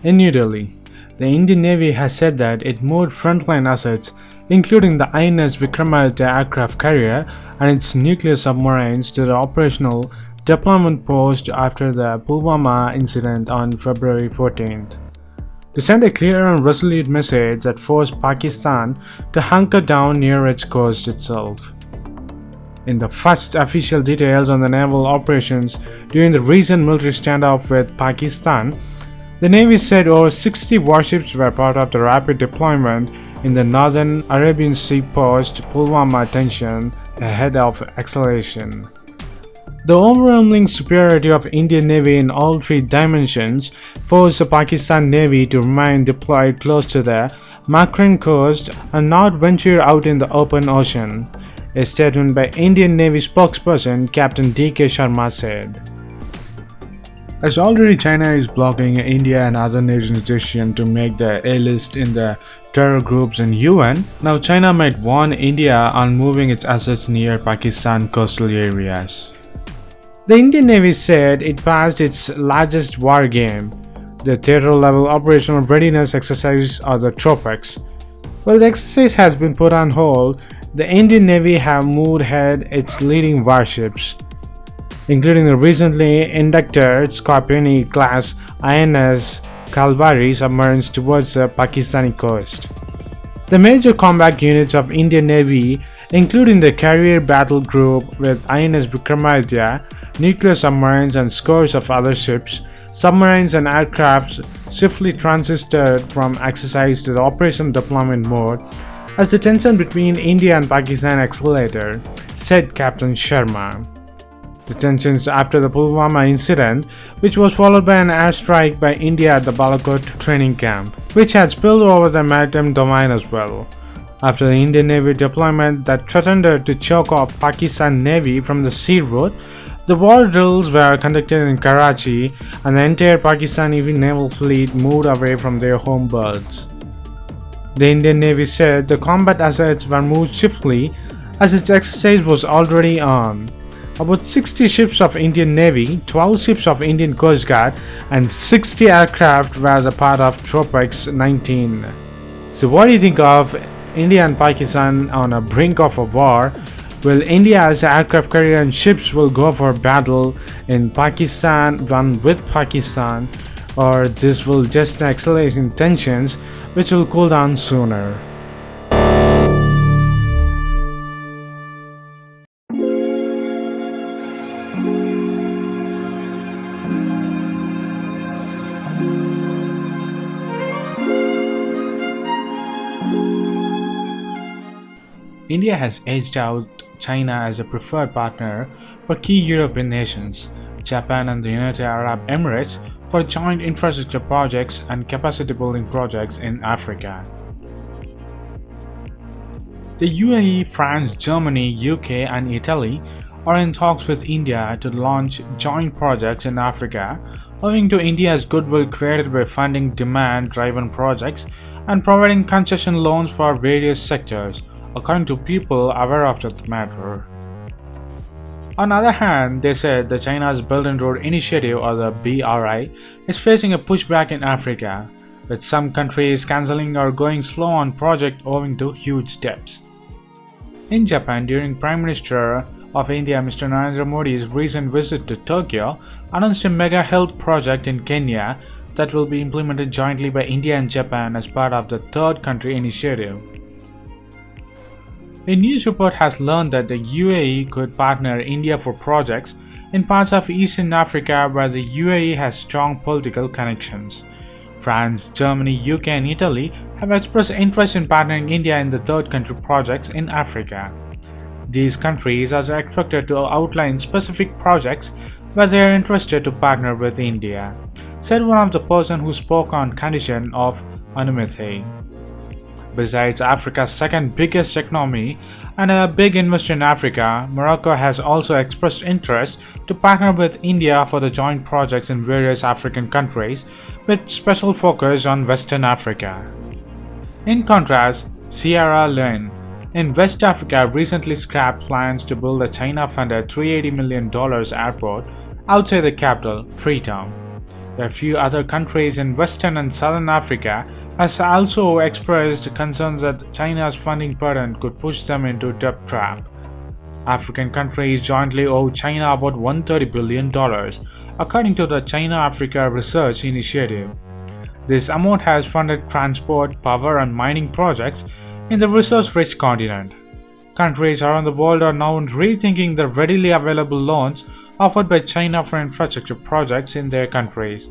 In New Delhi, the Indian Navy has said that it moved frontline assets, including the INS Vikramaditya aircraft carrier and its nuclear submarines, to the operational deployment post after the Pulwama incident on February 14th. To send a clear and resolute message that forced Pakistan to hunker down near its coast itself. In the first official details on the naval operations during the recent military standoff with Pakistan, the Navy said over 60 warships were part of the rapid deployment in the North Arabian Sea post-Pulwama tension ahead of escalation. The overwhelming superiority of Indian Navy in all three dimensions forced the Pakistan Navy to remain deployed close to the Makran coast and not venture out in the open ocean, a statement by Indian Navy spokesperson Captain DK Sharma said. As already China is blocking India and other nations' decision to make the A-list in the terror groups in UN, now China might warn India on moving its assets near Pakistan coastal areas. The Indian Navy said it passed its largest war game, the theater-level operational readiness exercise or the TROPEX. While the exercise has been put on hold, the Indian Navy have moved ahead its leading warships, including the recently inducted Scorpene class INS Kalvari submarines towards the Pakistani coast. The major combat units of Indian Navy, including the carrier battle group with INS Vikramaditya, nuclear submarines and scores of other ships, submarines and aircraft swiftly transited from exercise to the operation deployment mode as the tension between India and Pakistan escalated, said Captain Sharma. The tensions after the Pulwama incident, which was followed by an airstrike by India at the Balakot training camp, which had spilled over the maritime domain as well. After the Indian Navy deployment that threatened to choke off Pakistan Navy from the sea route, the war drills were conducted in Karachi and the entire Pakistani naval fleet moved away from their home berths. The Indian Navy said the combat assets were moved swiftly as its exercise was already on. About 60 ships of Indian Navy, 12 ships of Indian Coast Guard and 60 aircraft were the part of TROPEX 19. So what do you think of India and Pakistan on a brink of a war? Will India's aircraft carrier and ships will go for battle in Pakistan, run with Pakistan, or this will just accelerate in tensions which will cool down sooner? India has edged out China as a preferred partner for key European nations, Japan and the United Arab Emirates for joint infrastructure projects and capacity building projects in Africa. The UAE, France, Germany, UK and Italy are in talks with India to launch joint projects in Africa, owing to India's goodwill created by funding demand-driven projects and providing concession loans for various sectors, according to people aware of the matter. On the other hand, they said the China's Belt and Road Initiative, or the BRI, is facing a pushback in Africa, with some countries cancelling or going slow on project owing to huge debts. In Japan, during Prime Minister of India Mr. Narendra Modi's recent visit to Tokyo, announced a mega health project in Kenya that will be implemented jointly by India and Japan as part of the Third Country Initiative. A news report has learned that the UAE could partner India for projects in parts of Eastern Africa where the UAE has strong political connections. France, Germany, UK and Italy have expressed interest in partnering India in the third country projects in Africa. These countries are expected to outline specific projects where they are interested to partner with India, said one of the person who spoke on condition of anonymity. Besides Africa's second biggest economy and a big investor in Africa, Morocco has also expressed interest to partner with India for the joint projects in various African countries, with special focus on Western Africa. In contrast, Sierra Leone in West Africa recently scrapped plans to build a China-funded $380 million airport outside the capital, Freetown. A few other countries in Western and Southern Africa has also expressed concerns that China's funding pattern could push them into debt trap. African countries jointly owe China about $130 billion, according to the China-Africa Research Initiative. This amount has funded transport, power, and mining projects in the resource-rich continent. Countries around the world are now rethinking the readily available loans offered by China for infrastructure projects in their countries,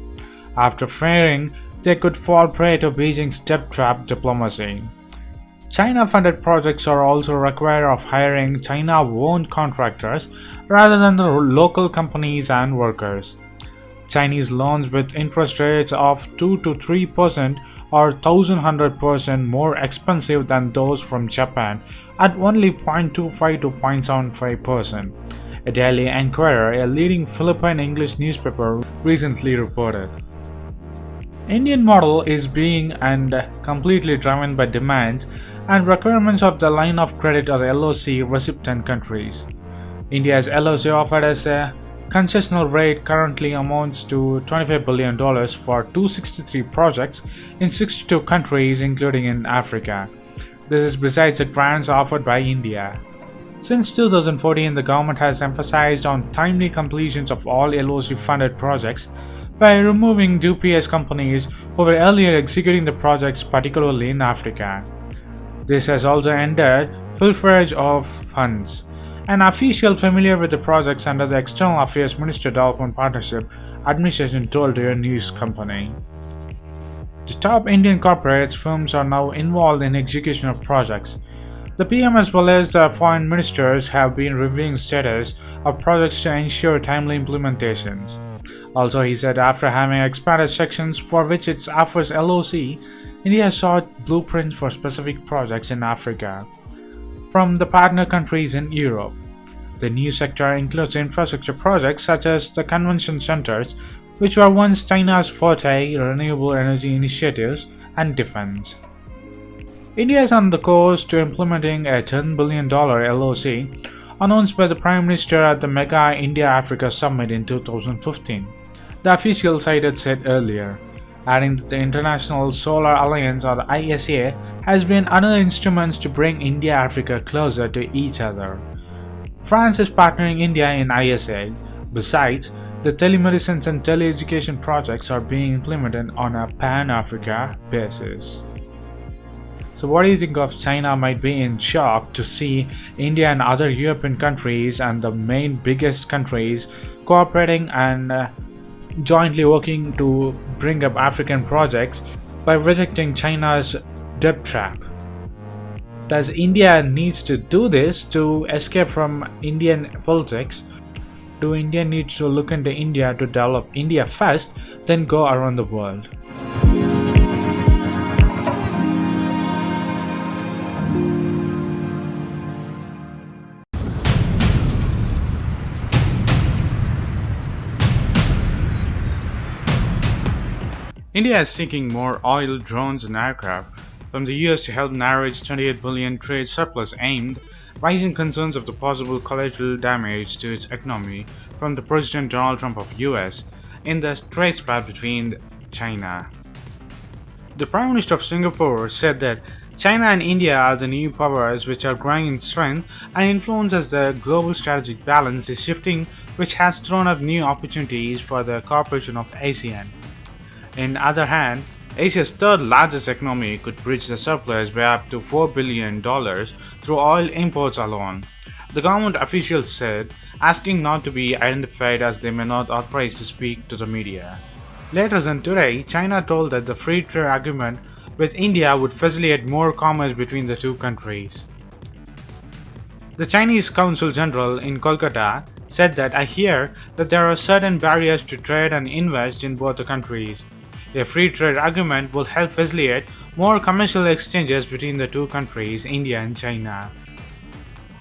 after fearing they could fall prey to Beijing's debt trap diplomacy. China-funded projects are also required of hiring China-owned contractors rather than the local companies and workers. Chinese loans with interest rates of 2 to 3% are 1,100% more expensive than those from Japan at only 0.25 to 0.75%. A Daily Enquirer, a leading Philippine English newspaper, recently reported. Indian model is being and completely driven by demands and requirements of the line of credit or LOC recipient countries. India's LOC offered as a concessional rate currently amounts to $25 billion for 263 projects in 62 countries, including in Africa. This is besides the grants offered by India. Since 2014, the government has emphasized on timely completions of all LOC-funded projects by removing dubious companies who were earlier executing the projects, particularly in Africa. This has also ended pilferage of funds. An official familiar with the projects under the External Affairs Minister Development Partnership Administration told a news company. The top Indian corporate firms are now involved in execution of projects. The PM as well as the foreign ministers have been reviewing status of projects to ensure timely implementations. Also, he said after having expanded sections for which it offers LOC, India sought blueprints for specific projects in Africa from the partner countries in Europe. The new sector includes infrastructure projects such as the convention centers, which were once China's forte, renewable energy initiatives, and defense. India is on the course to implementing a $10 billion LOC announced by the Prime Minister at the Mega India-Africa Summit in 2015, the official site had said earlier, adding that the International Solar Alliance or the ISA has been another instrument to bring India-Africa closer to each other. France is partnering India in ISA. Besides, the telemedicine and teleeducation projects are being implemented on a pan-Africa basis. So what do you think of China might be in shock to see India and other European countries and the main biggest countries cooperating and jointly working to bring up African projects by rejecting China's debt trap? Does India needs to do this to escape from Indian politics? Do India needs to look into India to develop India first, then go around the world? India is seeking more oil, drones, and aircraft from the US to help narrow its $28 billion trade surplus aimed, raising concerns of the possible collateral damage to its economy from the President Donald Trump of US in the trade spat between China. The Prime Minister of Singapore said that China and India are the new powers which are growing in strength and influence as the global strategic balance is shifting, which has thrown up new opportunities for the cooperation of ASEAN. On the other hand, Asia's third largest economy could bridge the surplus by up to $4 billion through oil imports alone, the government officials said, asking not to be identified as they may not authorize to speak to the media. Later on today, China told that the free trade agreement with India would facilitate more commerce between the two countries. The Chinese Consul General in Kolkata said that I hear that there are certain barriers to trade and invest in both the countries. A free trade agreement will help facilitate more commercial exchanges between the two countries, India and China.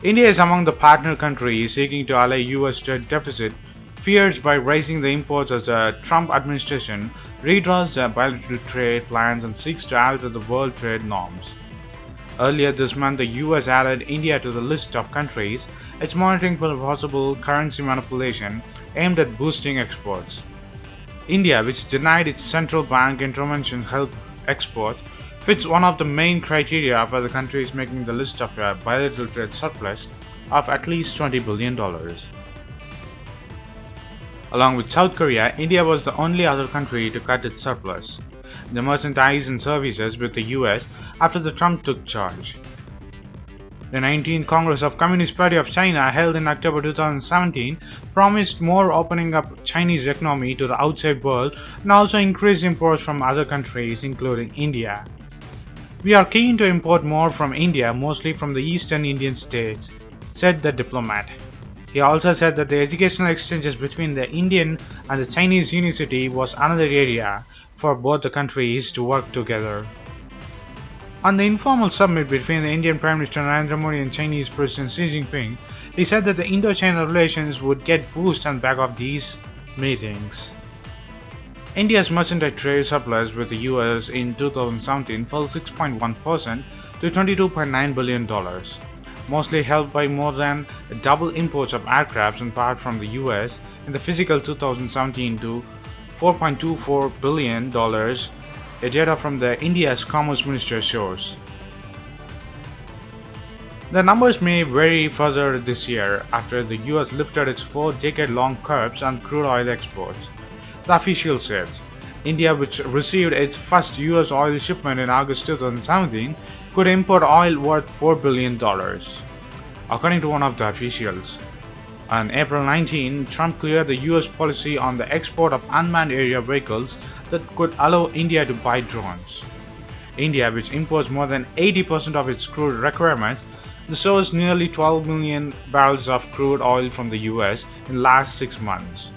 India is among the partner countries seeking to allay US trade deficit fears by raising the imports as the Trump administration redraws the bilateral trade plans and seeks to alter the world trade norms. Earlier this month, the US added India to the list of countries it's monitoring for possible currency manipulation aimed at boosting exports. India, which denied its central bank intervention help export, fits one of the main criteria for the countries making the list of a bilateral trade surplus of at least $20 billion. Along with South Korea, India was the only other country to cut its surplus, the merchandise and services with the US after the Trump took charge. The 19th Congress of Communist Party of China held in October 2017 promised more opening up Chinese economy to the outside world and also increase imports from other countries including India. We are keen to import more from India, mostly from the eastern Indian states, said the diplomat. He also said that the educational exchanges between the Indian and the Chinese university was another area for both the countries to work together. On the informal summit between the Indian Prime Minister Narendra Modi and Chinese President Xi Jinping, he said that the Indo-China relations would get boosted on the back of these meetings. India's merchandise trade surplus with the US in 2017 fell 6.1% to $22.9 billion, mostly helped by more than double imports of aircraft and parts from the US in the fiscal 2017 to $4.24 billion, data from the India's Commerce Minister shows. The numbers may vary further this year after the US lifted its 4-decade-long curbs on crude oil exports. The official said, India, which received its first US oil shipment in August 2017, could import oil worth $4 billion, according to one of the officials. On April 19, Trump cleared the US policy on the export of unmanned area vehicles that could allow India to buy drones. India, which imports more than 80% of its crude requirements, sourced nearly 12 million barrels of crude oil from the US in the last 6 months.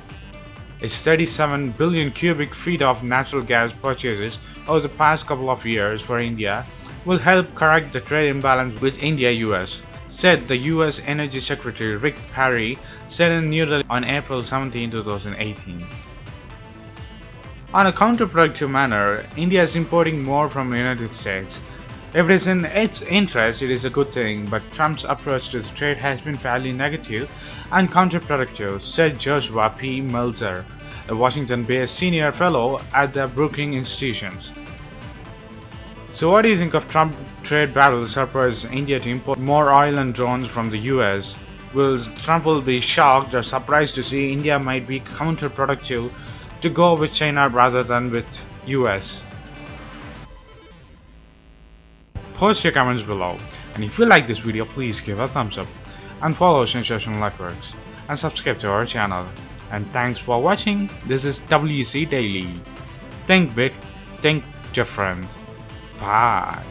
Its 37 billion cubic feet of natural gas purchases over the past couple of years for India will help correct the trade imbalance with India-US, said the US Energy Secretary Rick Perry said in New Delhi on April 17, 2018. On a counterproductive manner, India is importing more from the United States. If it is in its interest, it is a good thing, but Trump's approach to the trade has been fairly negative and counterproductive, said Joshua P. Meltzer, a Washington-based senior fellow at the Brookings Institutions. So what do you think of Trump trade battle surprise India to import more oil and drones from the US? Will Trump be shocked or surprised to see India might be counterproductive to go with China rather than with US? Post your comments below, and if you like this video, please give a thumbs up and follow us on social networks and subscribe to our channel. And thanks for watching. This is WC Daily. Think big, think different. Bye.